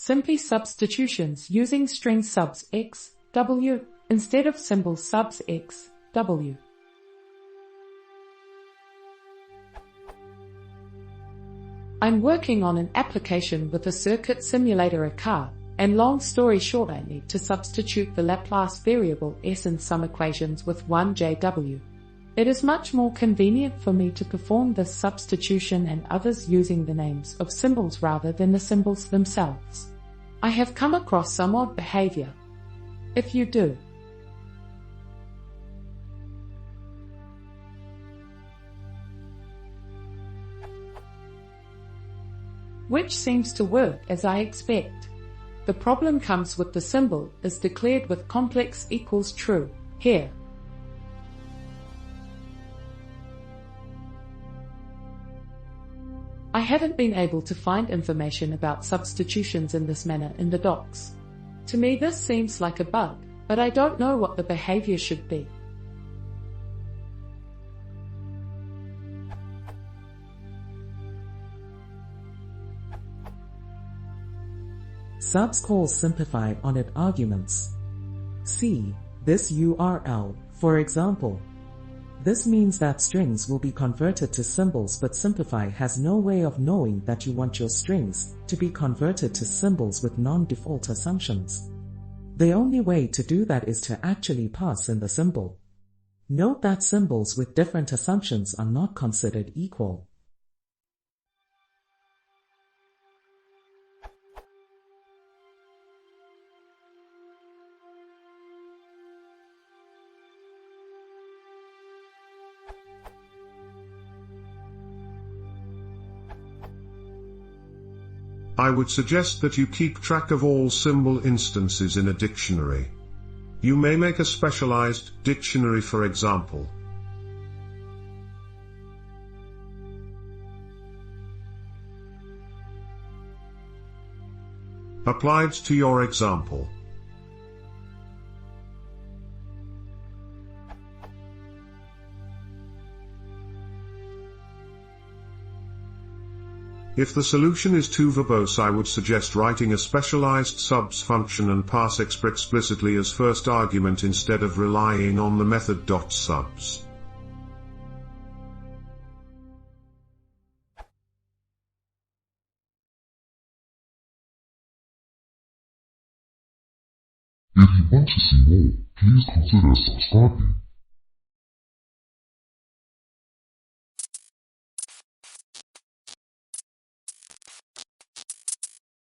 Sympy substitutions using string subs x, w, instead of symbol subs x, w. I'm working on an application with a circuit simulator, a car, and long story short, I need to substitute the Laplace variable s in some equations with 1jw. It is much more convenient for me to perform this substitution and others using the names of symbols rather than the symbols themselves. I have come across some odd behavior. If you do, which seems to work as I expect. The problem comes with the symbol is declared with complex equals true here. I haven't been able to find information about substitutions in this manner in the docs. To me this seems like a bug, but I don't know what the behavior should be. Subs calls simplify on it arguments. See this URL, for example. This means that strings will be converted to symbols, but Sympy has no way of knowing that you want your strings to be converted to symbols with non-default assumptions. The only way to do that is to actually pass in the symbol. Note that symbols with different assumptions are not considered equal. I would suggest that you keep track of all symbol instances in a dictionary. You may make a specialized dictionary, for example. Applied to your example. If the solution is too verbose, I would suggest writing a specialized subs function and pass exp explicitly as first argument instead of relying on the method .subs. If you want to see more, please consider subscribing.